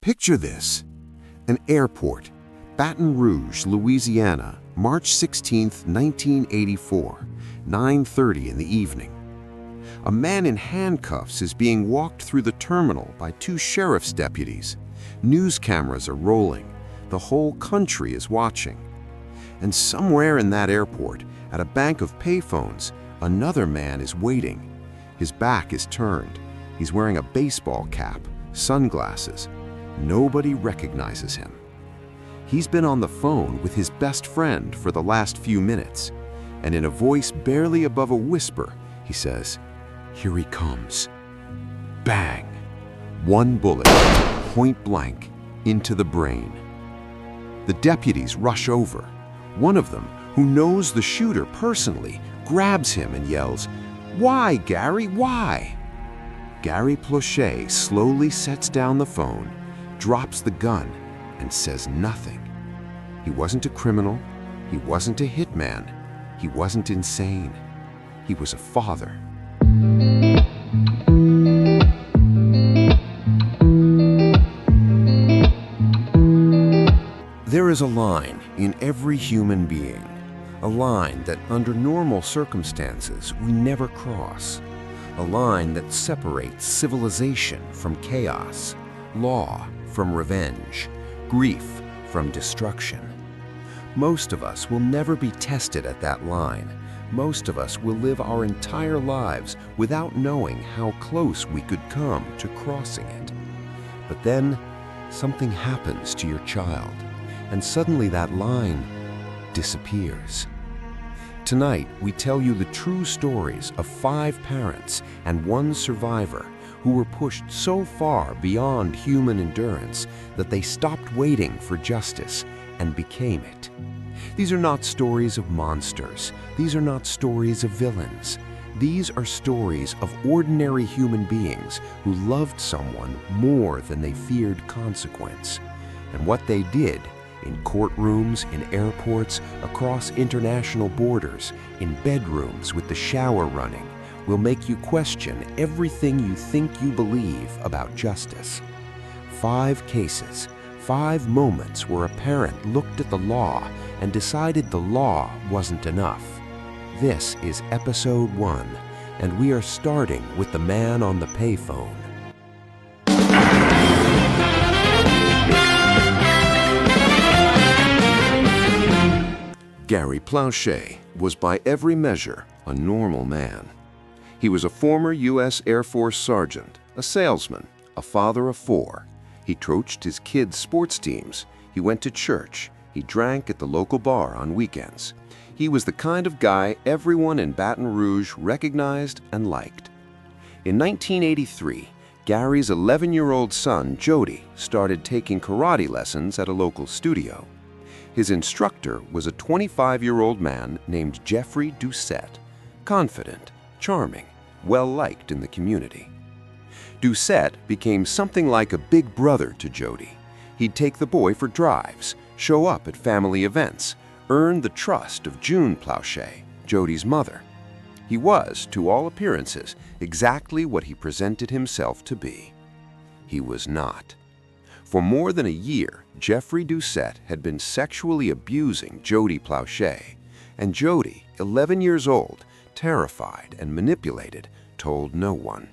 Picture this: an airport, Baton Rouge, Louisiana, March 16, 1984, 9:30 in the evening. A man in handcuffs is being walked through the terminal by two sheriff's deputies. News cameras are rolling. The whole country is watching. And somewhere in that airport, at a bank of payphones, another man is waiting. His back is turned. He's wearing a baseball cap, sunglasses. Nobody recognizes him. He's been on the phone with his best friend for the last few minutes, and in a voice barely above a whisper, he says, "Here he comes." Bang! One bullet, point blank, into the brain. The deputies rush over. One of them, who knows the shooter personally, grabs him and yells, "Why, Gary, why?" Gary Plauché slowly sets down the phone, drops the gun, and says nothing. He wasn't a criminal. He wasn't a hitman. He wasn't insane. He was a father. There is a line in every human being, a line that under normal circumstances we never cross, a line that separates civilization from chaos, law from revenge, grief from destruction. Most of us will never be tested at that line. Most of us will live our entire lives without knowing how close we could come to crossing it. But then something happens to your child, and suddenly that line disappears. Tonight, we tell you the true stories of 5 parents and 1 survivor who were pushed so far beyond human endurance that they stopped waiting for justice and became it. These are not stories of monsters. These are not stories of villains. These are stories of ordinary human beings who loved someone more than they feared consequence. And what they did in courtrooms, in airports, across international borders, in bedrooms with the shower running, will make you question everything you think you believe about justice. 5 cases, 5 moments where a parent looked at the law and decided the law wasn't enough. This is episode 1, and we are starting with the man on the payphone. Gary Plauché was by every measure a normal man. He was a former U.S. Air Force sergeant, a salesman, a father of 4. He coached his kids' sports teams. He went to church. He drank at the local bar on weekends. He was the kind of guy everyone in Baton Rouge recognized and liked. In 1983, Gary's 11-year-old son, Jody, started taking karate lessons at a local studio. His instructor was a 25-year-old man named Jeffrey Doucette, confident, charming, well-liked in the community. Doucette became something like a big brother to Jody. He'd take the boy for drives, show up at family events, earn the trust of June Plauché, Jody's mother. He was, to all appearances, exactly what he presented himself to be. He was not. For more than a year, Jeffrey Doucette had been sexually abusing Jody Plauché, and Jody, 11 years old, terrified and manipulated, told no one.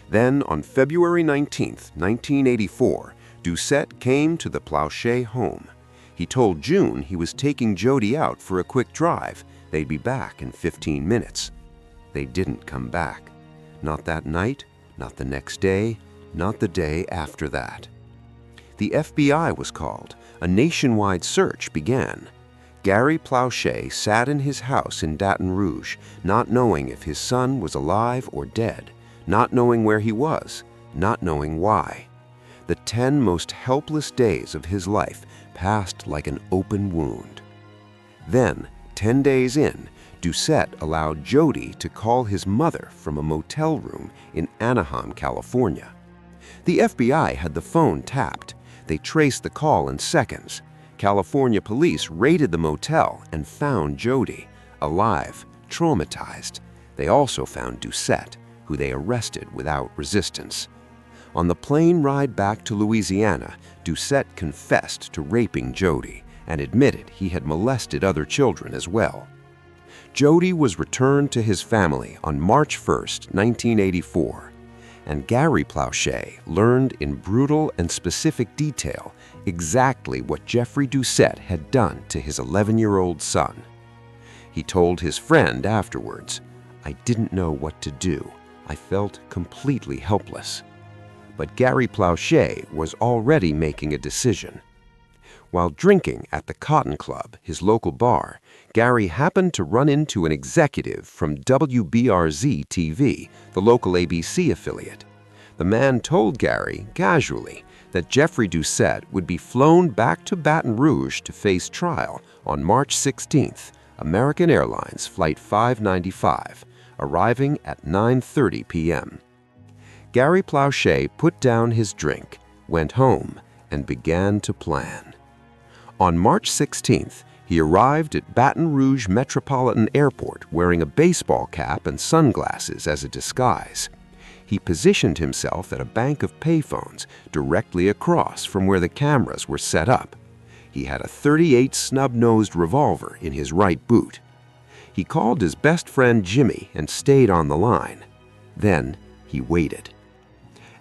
Then, on February 19, 1984, Doucette came to the Plauché home. He told June he was taking Jody out for a quick drive. They'd be back in 15 minutes. They didn't come back. Not that night, not the next day, not the day after that. The FBI was called. A nationwide search began. Gary Plauché sat in his house in Baton Rouge, not knowing if his son was alive or dead, not knowing where he was, not knowing why. The 10 most helpless days of his life passed like an open wound. Then, 10 days in, Doucette allowed Jody to call his mother from a motel room in Anaheim, California. The FBI had the phone tapped. They traced the call in seconds. California police raided the motel and found Jody, alive, traumatized. They also found Doucette, who they arrested without resistance. On the plane ride back to Louisiana, Doucette confessed to raping Jody and admitted he had molested other children as well. Jody was returned to his family on March 1, 1984, and Gary Plauché learned in brutal and specific detail exactly what Jeffrey Doucette had done to his 11-year-old son. He told his friend afterwards, "I didn't know what to do. I felt completely helpless." But Gary Plauché was already making a decision. While drinking at the Cotton Club, his local bar, Gary happened to run into an executive from WBRZ-TV, the local ABC affiliate. The man told Gary, casually, that Jeffrey Doucette would be flown back to Baton Rouge to face trial on March 16th, American Airlines Flight 595, arriving at 9:30 p.m. Gary Plauché put down his drink, went home, and began to plan. On March 16th, he arrived at Baton Rouge Metropolitan Airport wearing a baseball cap and sunglasses as a disguise. He positioned himself at a bank of payphones directly across from where the cameras were set up. He had a .38 snub-nosed revolver in his right boot. He called his best friend Jimmy and stayed on the line. Then he waited.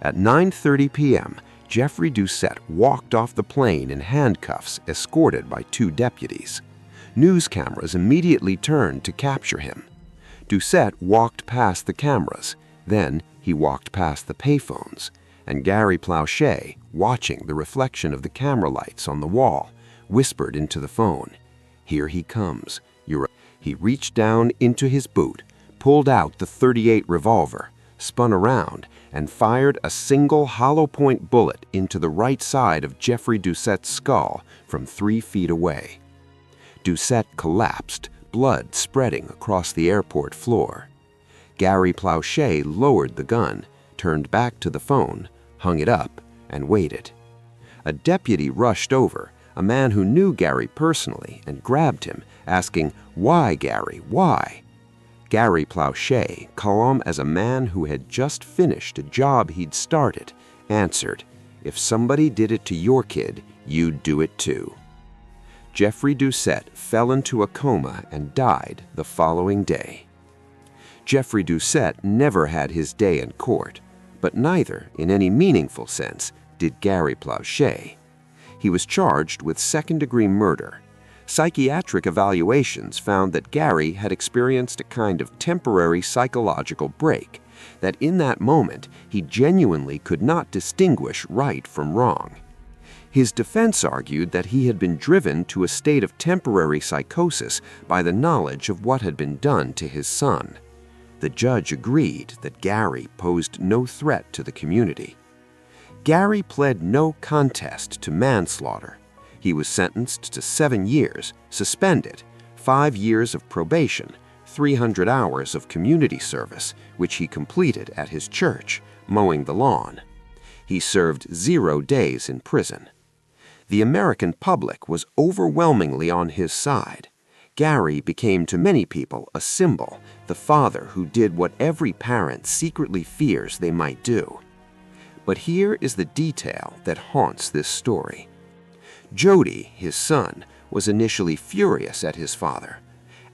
At 9:30 p.m., Jeffrey Doucette walked off the plane in handcuffs, escorted by 2 deputies. News cameras immediately turned to capture him. Doucette walked past the cameras. Then he walked past the payphones, and Gary Plauché, watching the reflection of the camera lights on the wall, whispered into the phone, "Here he comes. He reached down into his boot, pulled out the .38 revolver, spun around, and fired a single hollow-point bullet into the right side of Jeffrey Doucette's skull from 3 feet away. Doucette collapsed, blood spreading across the airport floor. Gary Plauché lowered the gun, turned back to the phone, hung it up, and waited. A deputy rushed over, a man who knew Gary personally, and grabbed him, asking, "Why, Gary, why?" Gary Plauché, calm as a man who had just finished a job he'd started, answered, "If somebody did it to your kid, you'd do it too." Jeffrey Doucette fell into a coma and died the following day. Jeffrey Doucette never had his day in court, but neither, in any meaningful sense, did Gary Plauché. He was charged with second-degree murder. Psychiatric evaluations found that Gary had experienced a kind of temporary psychological break, that in that moment he genuinely could not distinguish right from wrong. His defense argued that he had been driven to a state of temporary psychosis by the knowledge of what had been done to his son. The judge agreed that Gary posed no threat to the community. Gary pled no contest to manslaughter. He was sentenced to 7 years, suspended, 5 years of probation, 300 hours of community service, which he completed at his church, mowing the lawn. He served 0 days in prison. The American public was overwhelmingly on his side. Gary became to many people a symbol, the father who did what every parent secretly fears they might do. But here is the detail that haunts this story. Jody, his son, was initially furious at his father.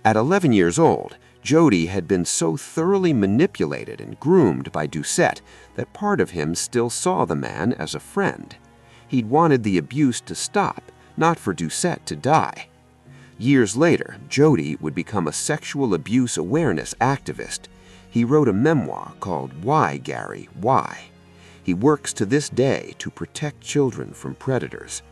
At 11 years old, Jody had been so thoroughly manipulated and groomed by Doucette that part of him still saw the man as a friend. He'd wanted the abuse to stop, not for Doucette to die. Years later, Jody would become a sexual abuse awareness activist. He wrote a memoir called Why, Gary, Why? He works to this day to protect children from predators.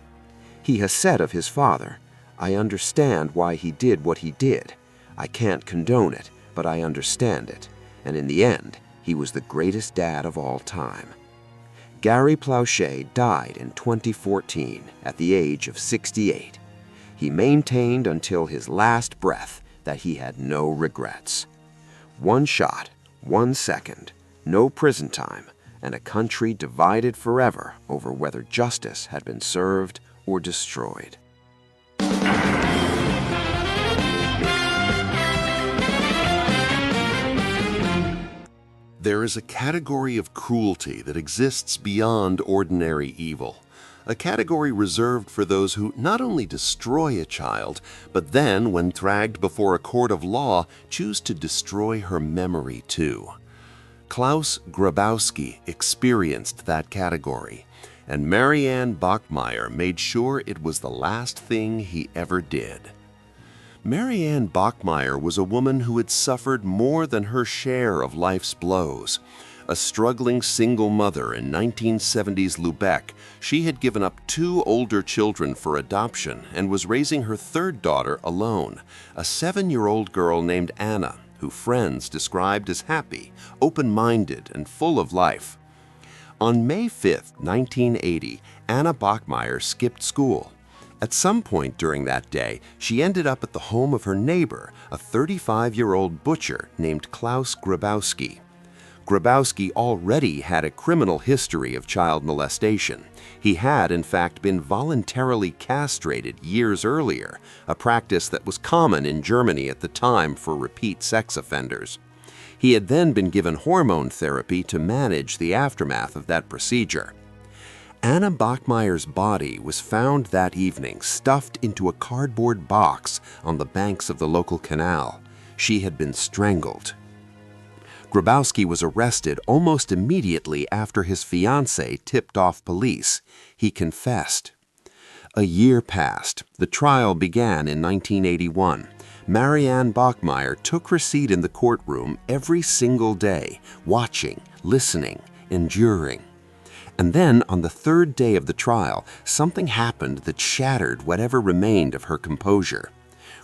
He has said of his father, "I understand why he did what he did. I can't condone it, but I understand it. And in the end, he was the greatest dad of all time." Gary Plauché died in 2014 at the age of 68. He maintained until his last breath that he had no regrets. 1 shot, 1 second, no prison time, and a country divided forever over whether justice had been served or destroyed. There is a category of cruelty that exists beyond ordinary evil, a category reserved for those who not only destroy a child, but then, when dragged before a court of law, choose to destroy her memory too. Klaus Grabowski experienced that category, and Marianne Bachmeier made sure it was the last thing he ever did. Marianne Bachmeier was a woman who had suffered more than her share of life's blows. A struggling single mother in 1970s Lubeck, she had given up 2 older children for adoption and was raising her 3rd daughter alone, a 7-year-old girl named Anna, who friends described as happy, open-minded, and full of life. On May 5, 1980, Anna Bachmeier skipped school. At some point during that day, she ended up at the home of her neighbor, a 35-year-old butcher named Klaus Grabowski. Grabowski already had a criminal history of child molestation. He had, in fact, been voluntarily castrated years earlier, a practice that was common in Germany at the time for repeat sex offenders. He had then been given hormone therapy to manage the aftermath of that procedure. Anna Bachmeier's body was found that evening stuffed into a cardboard box on the banks of the local canal. She had been strangled. Grabowski was arrested almost immediately after his fiancée tipped off police. He confessed. A year passed. The trial began in 1981. Marianne Bachmeier took her seat in the courtroom every single day, watching, listening, enduring. And then, on the 3rd day of the trial, something happened that shattered whatever remained of her composure.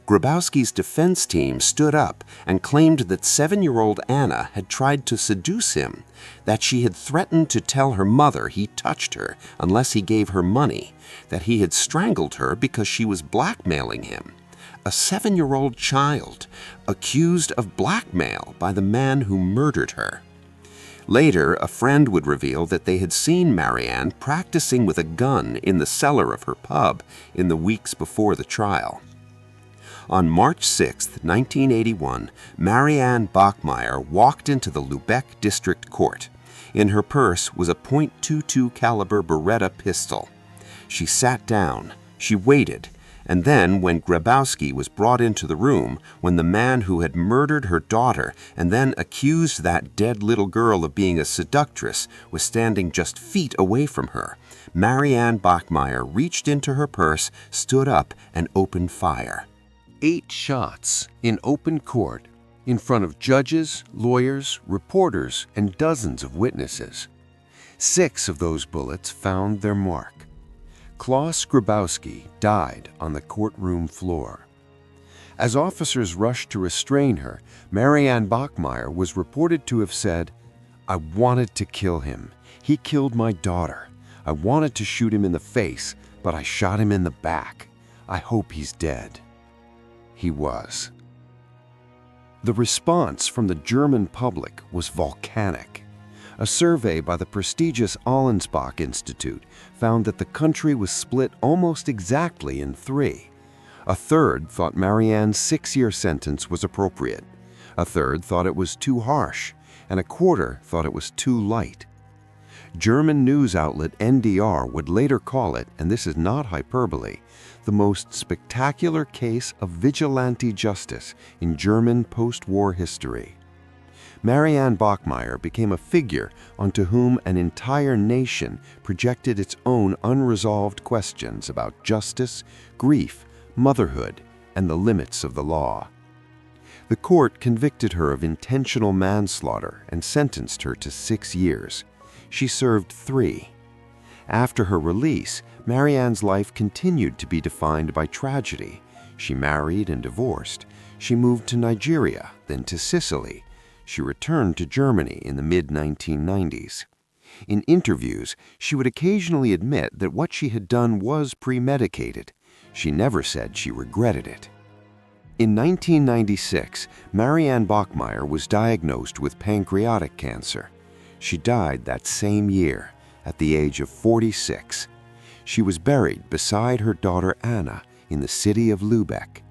Grabowski's defense team stood up and claimed that 7-year-old Anna had tried to seduce him, that she had threatened to tell her mother he touched her unless he gave her money, that he had strangled her because she was blackmailing him. A 7-year-old child, accused of blackmail by the man who murdered her. Later, a friend would reveal that they had seen Marianne practicing with a gun in the cellar of her pub in the weeks before the trial. On March 6, 1981, Marianne Bachmeier walked into the Lubeck District Court. In her purse was a .22 caliber Beretta pistol. She sat down, she waited, and then, when Grabowski was brought into the room, when the man who had murdered her daughter and then accused that dead little girl of being a seductress was standing just feet away from her, Marianne Bachmeier reached into her purse, stood up, and opened fire. 8 shots in open court, in front of judges, lawyers, reporters, and dozens of witnesses. 6 of those bullets found their mark. Klaus Grabowski died on the courtroom floor. As officers rushed to restrain her, Marianne Bachmeier was reported to have said, "I wanted to kill him. He killed my daughter. I wanted to shoot him in the face, but I shot him in the back. I hope he's dead." He was. The response from the German public was volcanic. A survey by the prestigious Allensbach Institute found that the country was split almost exactly in 3. A third thought Marianne's 6-year sentence was appropriate. A third thought it was too harsh, and a quarter thought it was too light. German news outlet NDR would later call it, and this is not hyperbole, the most spectacular case of vigilante justice in German post-war history. Marianne Bachmeier became a figure onto whom an entire nation projected its own unresolved questions about justice, grief, motherhood, and the limits of the law. The court convicted her of intentional manslaughter and sentenced her to 6 years. She served 3. After her release, Marianne's life continued to be defined by tragedy. She married and divorced. She moved to Nigeria, then to Sicily. She returned to Germany in the mid-1990s. In interviews, she would occasionally admit that what she had done was premeditated. She never said she regretted it. In 1996, Marianne Bachmeier was diagnosed with pancreatic cancer. She died that same year, at the age of 46. She was buried beside her daughter Anna in the city of Lubeck.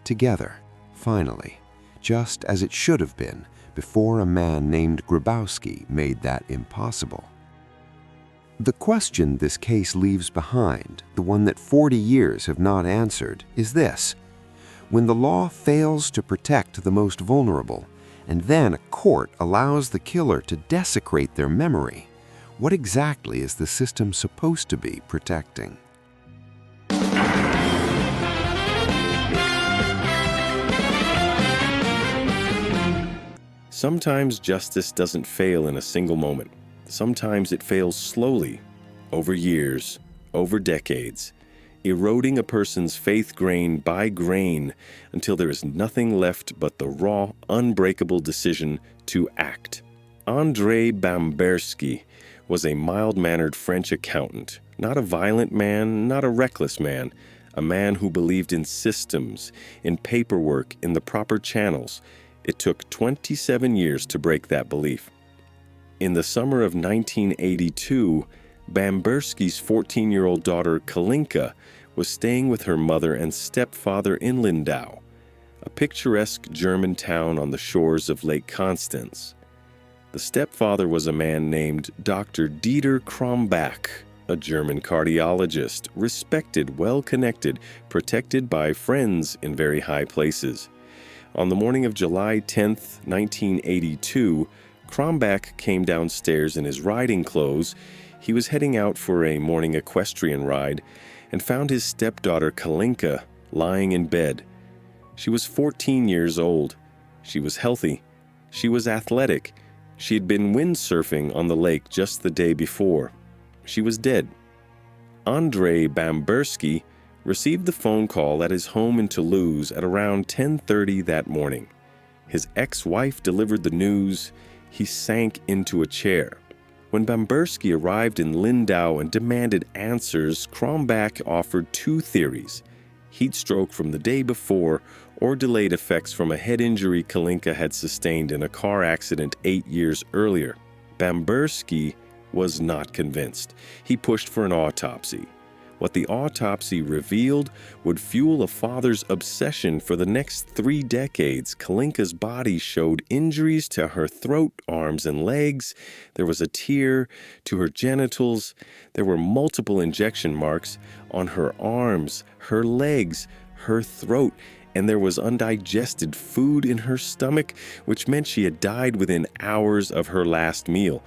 Together, finally, just as it should have been, before a man named Grabowski made that impossible. The question this case leaves behind, the one that 40 years have not answered, is this. When the law fails to protect the most vulnerable, and then a court allows the killer to desecrate their memory, what exactly is the system supposed to be protecting? Sometimes justice doesn't fail in a single moment. Sometimes it fails slowly, over years, over decades, eroding a person's faith grain by grain until there is nothing left but the raw, unbreakable decision to act. André Bamberski was a mild-mannered French accountant, not a violent man, not a reckless man, a man who believed in systems, in paperwork, in the proper channels. It took 27 years to break that belief. In the summer of 1982, Bamberski's 14-year-old daughter Kalinka was staying with her mother and stepfather in Lindau, a picturesque German town on the shores of Lake Constance. The stepfather was a man named Dr. Dieter Krombach, a German cardiologist, respected, well-connected, protected by friends in very high places. On the morning of July 10, 1982, Krombach came downstairs in his riding clothes. He was heading out for a morning equestrian ride and found his stepdaughter Kalinka lying in bed. She was 14 years old. She was healthy. She was athletic. She had been windsurfing on the lake just the day before. She was dead. André Bamberski received the phone call at his home in Toulouse at around 10:30 that morning. His ex-wife delivered the news. He sank into a chair. When Bamberski arrived in Lindau and demanded answers, Krombach offered two theories: heat stroke from the day before or delayed effects from a head injury Kalinka had sustained in a car accident 8 years earlier. Bamberski was not convinced. He pushed for an autopsy. What the autopsy revealed would fuel a father's obsession for the next 3 decades. Kalinka's body showed injuries to her throat, arms, and legs. There was a tear to her genitals. There were multiple injection marks on her arms, her legs, her throat, and there was undigested food in her stomach, which meant she had died within hours of her last meal.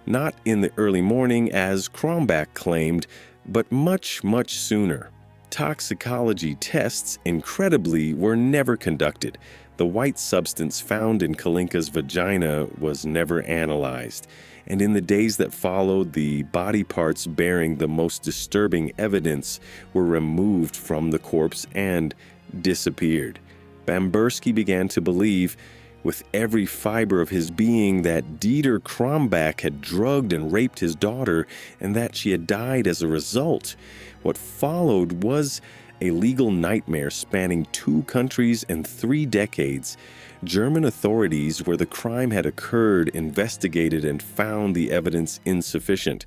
Not in the early morning, as Krombach claimed, but much, much sooner. Toxicology tests, incredibly, were never conducted. The white substance found in Kalinka's vagina was never analyzed. And in the days that followed, the body parts bearing the most disturbing evidence were removed from the corpse and disappeared. Bamberski began to believe, with every fiber of his being, that Dieter Krombach had drugged and raped his daughter and that she had died as a result. What followed was a legal nightmare spanning 2 countries and 3 decades. German authorities, where the crime had occurred, investigated and found the evidence insufficient.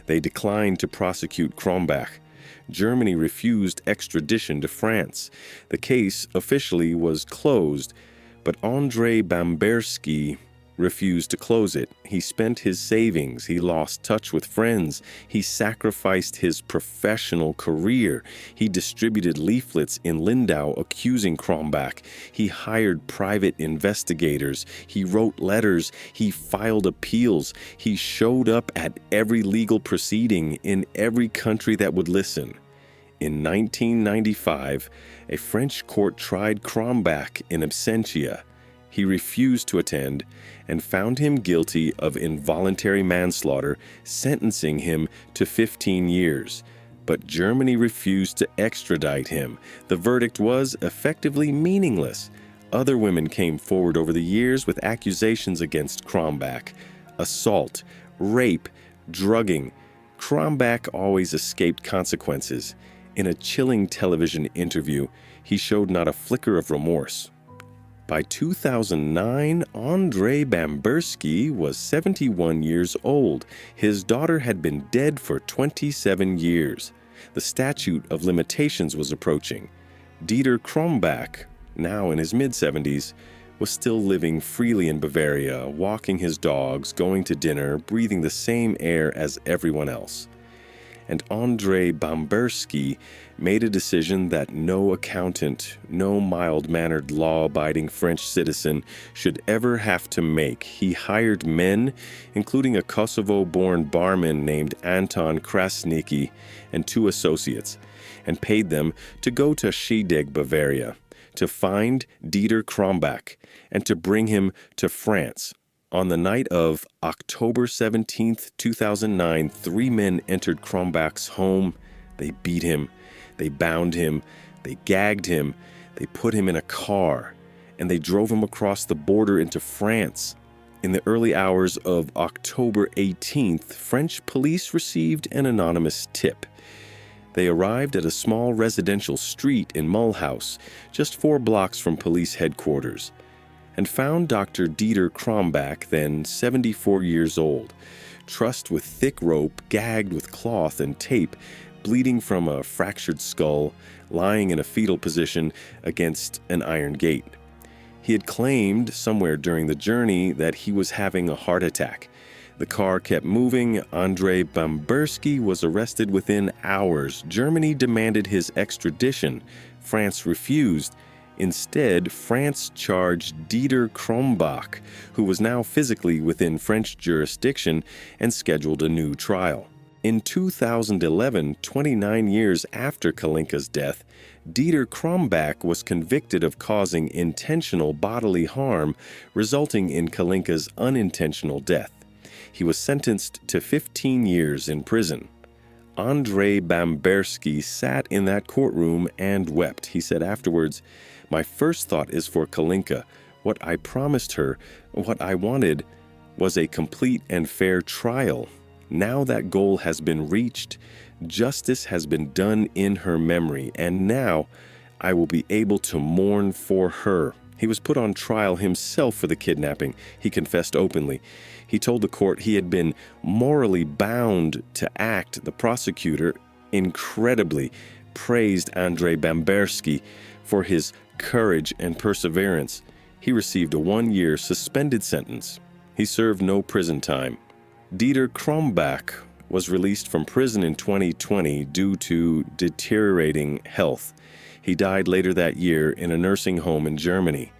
They declined to prosecute Krombach. Germany refused extradition to France. The case officially was closed, but André Bamberski refused to close it. He spent his savings. He lost touch with friends. He sacrificed his professional career. He distributed leaflets in Lindau accusing Krombach. He hired private investigators. He wrote letters. He filed appeals. He showed up at every legal proceeding in every country that would listen. In 1995, a French court tried Krombach in absentia. He refused to attend and found him guilty of involuntary manslaughter, sentencing him to 15 years. But Germany refused to extradite him. The verdict was effectively meaningless. Other women came forward over the years with accusations against Krombach: assault, rape, drugging. Krombach always escaped consequences. In a chilling television interview, he showed not a flicker of remorse. By 2009, André Bamberski was 71 years old. His daughter had been dead for 27 years. The statute of limitations was approaching. Dieter Krombach, now in his mid-70s, was still living freely in Bavaria, walking his dogs, going to dinner, breathing the same air as everyone else. And André Bamberski made a decision that no accountant, no mild-mannered, law-abiding French citizen should ever have to make. He hired men, including a Kosovo-born barman named Anton Krasnicki and 2 associates, and paid them to go to Schiedegg, Bavaria, to find Dieter Krombach and to bring him to France. On the night of October 17, 2009, 3 men entered Krombach's home. They beat him, they bound him, they gagged him, they put him in a car, and they drove him across the border into France. In the early hours of October 18th, French police received an anonymous tip. They arrived at a small residential street in Mulhouse, just 4 blocks from police headquarters, and found Dr. Dieter Krombach, then 74 years old, trussed with thick rope, gagged with cloth and tape, bleeding from a fractured skull, lying in a fetal position against an iron gate. He had claimed somewhere during the journey that he was having a heart attack. The car kept moving. André Bamberski was arrested within hours. Germany demanded his extradition. France refused. Instead, France charged Dieter Krombach, who was now physically within French jurisdiction, and scheduled a new trial. In 2011, 29 years after Kalinka's death, Dieter Krombach was convicted of causing intentional bodily harm, resulting in Kalinka's unintentional death. He was sentenced to 15 years in prison. André Bamberski sat in that courtroom and wept. He said afterwards, "My first thought is for Kalinka. What I promised her, what I wanted, was a complete and fair trial. Now that goal has been reached. Justice has been done in her memory, and now I will be able to mourn for her." He was put on trial himself for the kidnapping. He confessed openly. He told the court he had been morally bound to act. The prosecutor incredibly praised André Bamberski for his courage and perseverance. He received a 1-year suspended sentence. He served no prison time. Dieter Krombach was released from prison in 2020 due to deteriorating health. He died later that year in a nursing home in Germany.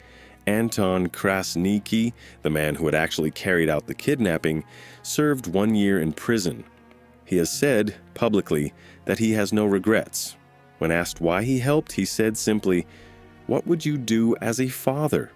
Anton Krasnicki, the man who had actually carried out the kidnapping, served 1 year in prison. He has said publicly that he has no regrets. When asked why he helped, he said simply, "What would you do as a father?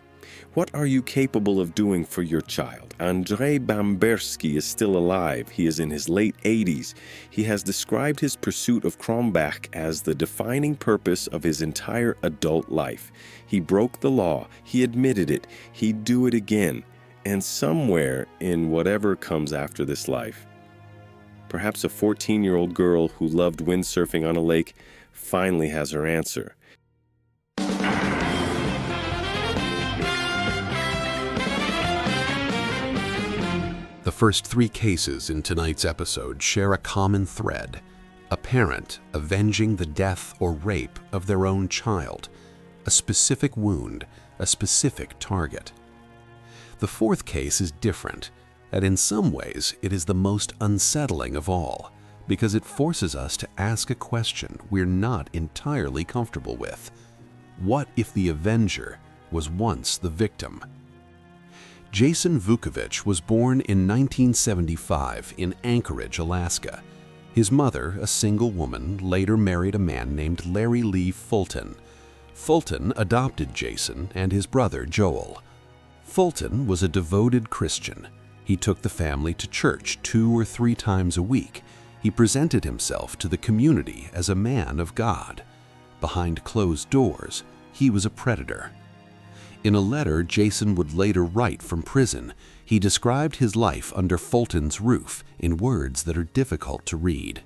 What are you capable of doing for your child?" André Bamberski is still alive. He is in his late 80s. He has described his pursuit of Krombach as the defining purpose of his entire adult life. He broke the law. He admitted it. He'd do it again. And somewhere in whatever comes after this life, perhaps a 14-year-old girl who loved windsurfing on a lake finally has her answer. The first 3 cases in tonight's episode share a common thread: a parent avenging the death or rape of their own child, a specific wound, a specific target. The 4th case is different, and in some ways it is the most unsettling of all, because it forces us to ask a question we're not entirely comfortable with. What if the Avenger was once the victim? Jason Vukovich was born in 1975 in Anchorage, Alaska. His mother, a single woman, later married a man named Larry Lee Fulton. Fulton adopted Jason and his brother Joel. Fulton was a devoted Christian. He took the family to church 2 or 3 times a week. He presented himself to the community as a man of God. Behind closed doors, he was a predator. In a letter Jason would later write from prison, he described his life under Fulton's roof in words that are difficult to read.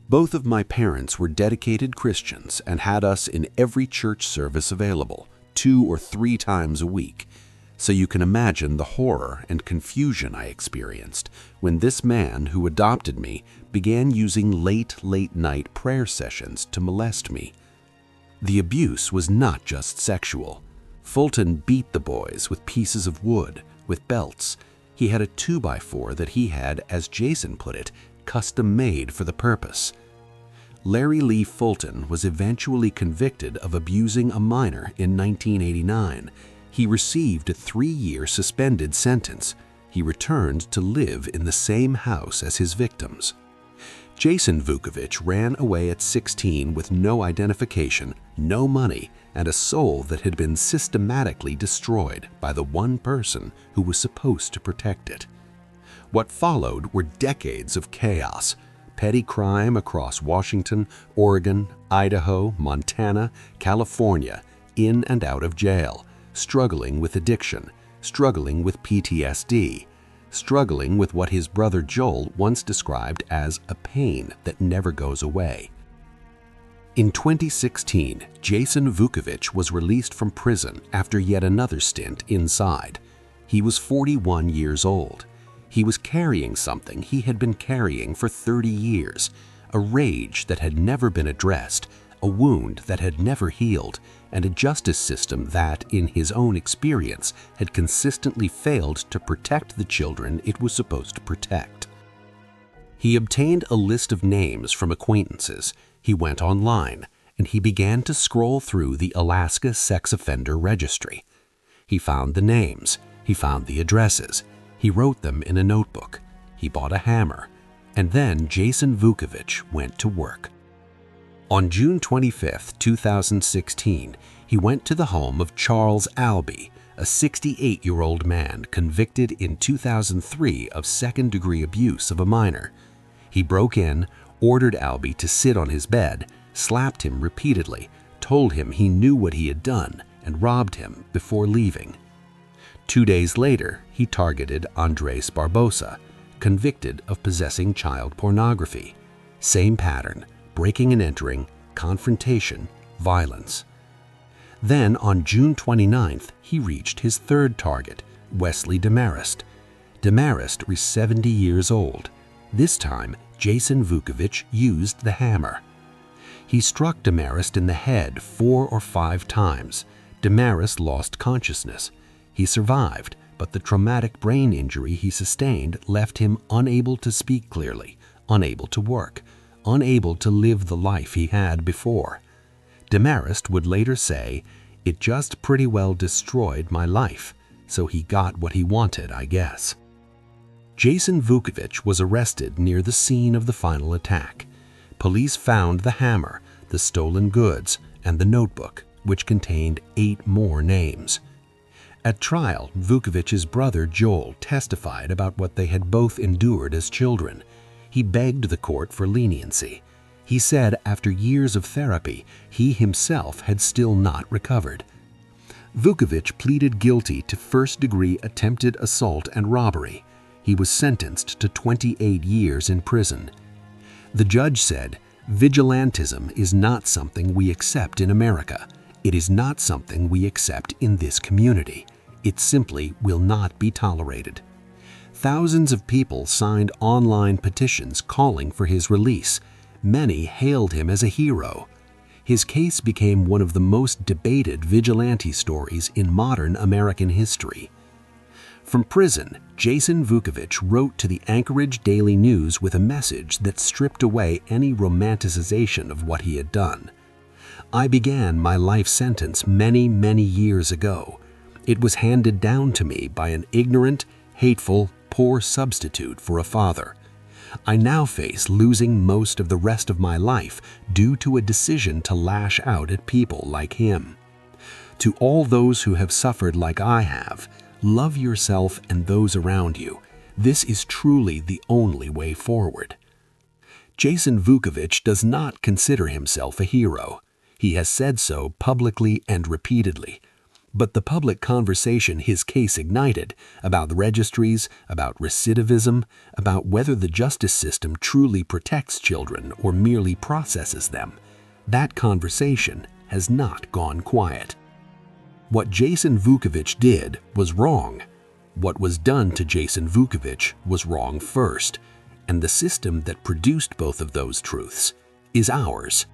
"Both of my parents were dedicated Christians and had us in every church service available, 2 or 3 times a week. So you can imagine the horror and confusion I experienced when this man who adopted me began using late night prayer sessions to molest me. The abuse was not just sexual. Fulton beat the boys with pieces of wood, with belts. He had a 2x4 that he had, as Jason put it, custom made for the purpose. Larry Lee Fulton was eventually convicted of abusing a minor in 1989. He received a 3-year suspended sentence. He returned to live in the same house as his victims. Jason Vukovich ran away at 16 with no identification, no money, and a soul that had been systematically destroyed by the one person who was supposed to protect it. What followed were decades of chaos, petty crime across Washington, Oregon, Idaho, Montana, California, in and out of jail, struggling with addiction, struggling with PTSD, struggling with what his brother Joel once described as a pain that never goes away. In 2016, Jason Vukovich was released from prison after yet another stint inside. He was 41 years old. He was carrying something he had been carrying for 30 years, a rage that had never been addressed, a wound that had never healed, and a justice system that, in his own experience, had consistently failed to protect the children it was supposed to protect. He obtained a list of names from acquaintances. He went online, and he began to scroll through the Alaska Sex Offender Registry. He found the names, he found the addresses, he wrote them in a notebook, he bought a hammer, and then Jason Vukovich went to work. On June 25, 2016, he went to the home of Charles Albee, a 68-year-old man convicted in 2003 of second-degree abuse of a minor. He broke in, ordered Albee to sit on his bed, slapped him repeatedly, told him he knew what he had done, and robbed him before leaving. 2 days later, he targeted André Barbosa, convicted of possessing child pornography. Same pattern, breaking and entering, confrontation, violence. Then, on June 29th, he reached his third target, Wesley Demarest. Demarest was 70 years old. This time, Jason Vukovich used the hammer. He struck Demarest in the head 4 or 5 times. Demarest lost consciousness. He survived, but the traumatic brain injury he sustained left him unable to speak clearly, unable to work, unable to live the life he had before. Demarest would later say, "It just pretty well destroyed my life, so he got what he wanted, I guess." Jason Vukovich was arrested near the scene of the final attack. Police found the hammer, the stolen goods, and the notebook, which contained 8 more names. At trial, Vukovich's brother Joel testified about what they had both endured as children. He begged the court for leniency. He said after years of therapy, he himself had still not recovered. Vukovich pleaded guilty to first-degree attempted assault and robbery. He was sentenced to 28 years in prison. The judge said, "Vigilantism is not something we accept in America. It is not something we accept in this community. It simply will not be tolerated." Thousands of people signed online petitions calling for his release. Many hailed him as a hero. His case became one of the most debated vigilante stories in modern American history. From prison, Jason Vukovich wrote to the Anchorage Daily News with a message that stripped away any romanticization of what he had done. "I began my life sentence many, many years ago. It was handed down to me by an ignorant, hateful, poor substitute for a father. I now face losing most of the rest of my life due to a decision to lash out at people like him. To all those who have suffered like I have, love yourself and those around you. This is truly the only way forward." Jason Vukovich does not consider himself a hero. He has said so publicly and repeatedly. But the public conversation his case ignited about the registries, about recidivism, about whether the justice system truly protects children or merely processes them, that conversation has not gone quiet. What Jason Vukovich did was wrong. What was done to Jason Vukovich was wrong first, and the system that produced both of those truths is ours.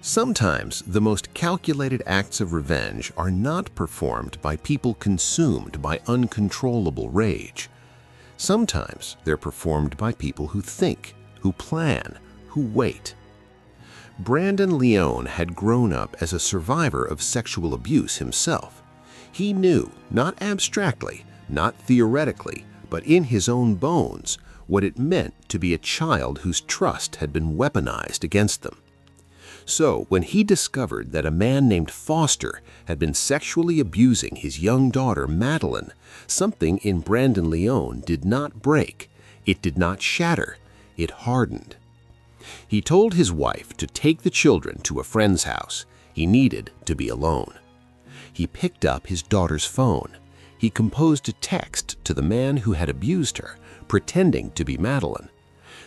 Sometimes the most calculated acts of revenge are not performed by people consumed by uncontrollable rage. Sometimes they're performed by people who think, who plan, who wait. Brandon Leone had grown up as a survivor of sexual abuse himself. He knew, not abstractly, not theoretically, but in his own bones, what it meant to be a child whose trust had been weaponized against them. So, when he discovered that a man named Foster had been sexually abusing his young daughter, Madeline, something in Brandon Leone did not break. It did not shatter. It hardened. He told his wife to take the children to a friend's house. He needed to be alone. He picked up his daughter's phone. He composed a text to the man who had abused her, pretending to be Madeline.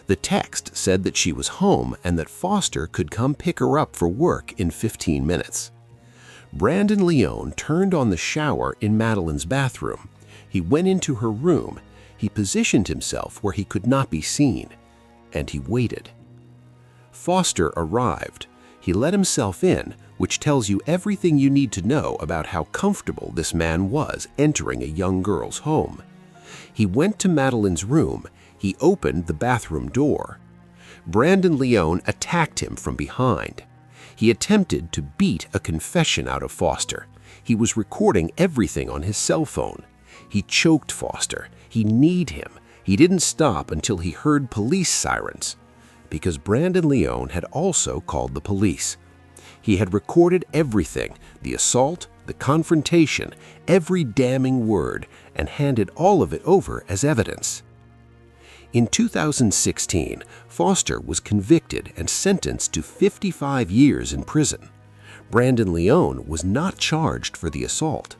The text said that she was home and that Foster could come pick her up for work in 15 minutes. Brandon Leone turned on the shower in Madeline's bathroom. He went into her room. He positioned himself where he could not be seen, and he waited. Foster arrived. He let himself in, which tells you everything you need to know about how comfortable this man was entering a young girl's home. He went to Madeline's room. He opened the bathroom door. Brandon Leone attacked him from behind. He attempted to beat a confession out of Foster. He was recording everything on his cell phone. He choked Foster. He kneed him. He didn't stop until he heard police sirens, because Brandon Leone had also called the police. He had recorded everything, the assault, the confrontation, every damning word, and handed all of it over as evidence. In 2016, Foster was convicted and sentenced to 55 years in prison. Brandon Leone was not charged for the assault.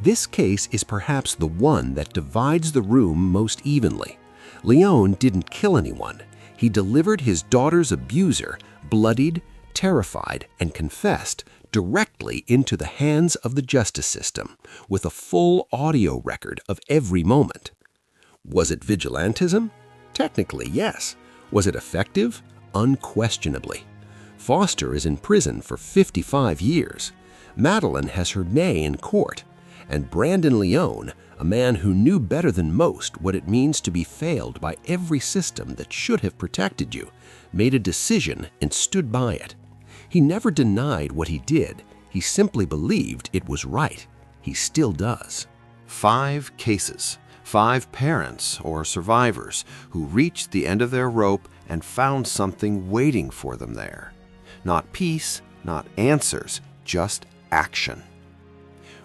This case is perhaps the one that divides the room most evenly. Leone didn't kill anyone. He delivered his daughter's abuser, bloodied, terrified, and confessed, directly into the hands of the justice system, with a full audio record of every moment. Was it vigilantism? Technically, yes. Was it effective? Unquestionably. Foster is in prison for 55 years. Madeline has her day in court. And Brandon Leone, a man who knew better than most what it means to be failed by every system that should have protected you, made a decision and stood by it. He never denied what he did. He simply believed it was right. He still does. 5 cases. 5 parents or survivors who reached the end of their rope and found something waiting for them there. Not peace, not answers, just action.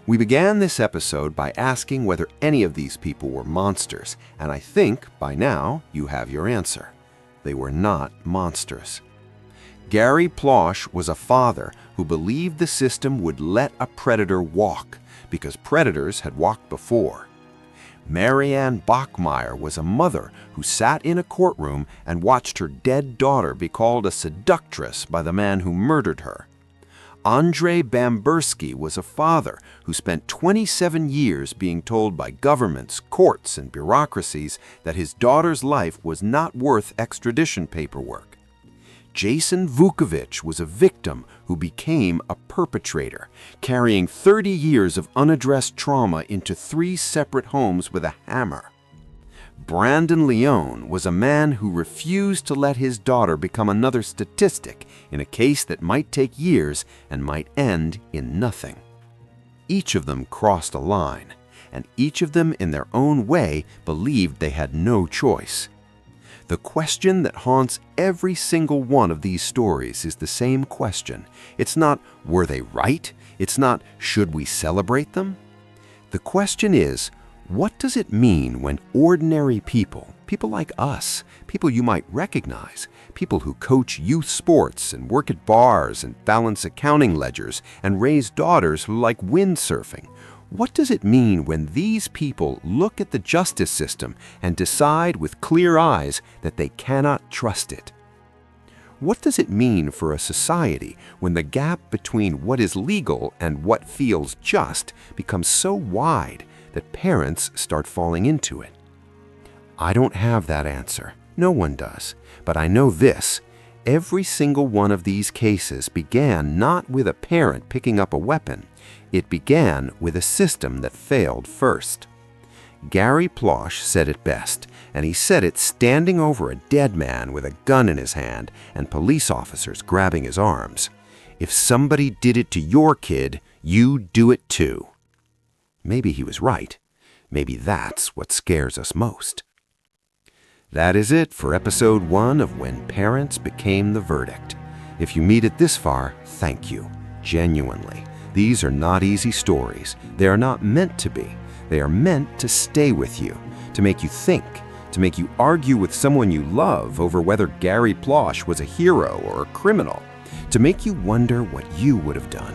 We began this episode by asking whether any of these people were monsters, and I think by now you have your answer. They were not monsters. Gary Plauché was a father who believed the system would let a predator walk because predators had walked before. Marianne Bachmeier was a mother who sat in a courtroom and watched her dead daughter be called a seductress by the man who murdered her. André Bamberski was a father who spent 27 years being told by governments, courts, and bureaucracies that his daughter's life was not worth extradition paperwork. Jason Vukovich was a victim who became a perpetrator, carrying 30 years of unaddressed trauma into 3 separate homes with a hammer. Brandon Leone was a man who refused to let his daughter become another statistic in a case that might take years and might end in nothing. Each of them crossed a line, and each of them in their own way believed they had no choice. The question that haunts every single one of these stories is the same question. It's not, were they right? It's not, should we celebrate them? The question is, what does it mean when ordinary people, people like us, people you might recognize, people who coach youth sports and work at bars and balance accounting ledgers and raise daughters who like windsurfing, what does it mean when these people look at the justice system and decide with clear eyes that they cannot trust it? What does it mean for a society when the gap between what is legal and what feels just becomes so wide that parents start falling into it? I don't have that answer. No one does. But I know this. Every single one of these cases began not with a parent picking up a weapon. It began with a system that failed first. Gary Plauché said it best, and he said it standing over a dead man with a gun in his hand and police officers grabbing his arms. If somebody did it to your kid, you do it too. Maybe he was right. Maybe that's what scares us most. That is it for episode 1 of When Parents Became the Verdict. If you made it this far, thank you, genuinely. These are not easy stories. They are not meant to be. They are meant to stay with you, to make you think, to make you argue with someone you love over whether Gary Plauché was a hero or a criminal, to make you wonder what you would have done.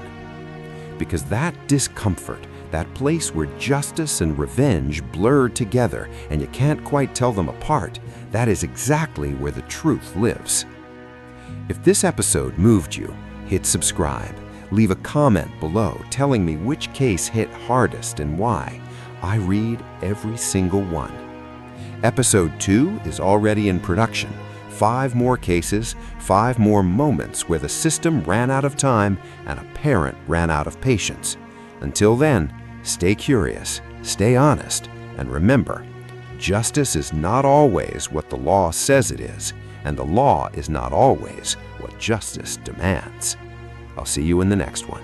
Because that discomfort, that place where justice and revenge blur together and you can't quite tell them apart, that is exactly where the truth lives. If this episode moved you, hit subscribe. Leave a comment below telling me which case hit hardest and why. I read every single one. Episode 2 is already in production. 5 more cases, 5 more moments where the system ran out of time and a parent ran out of patience. Until then, stay curious, stay honest, and remember, justice is not always what the law says it is, and the law is not always what justice demands. I'll see you in the next one.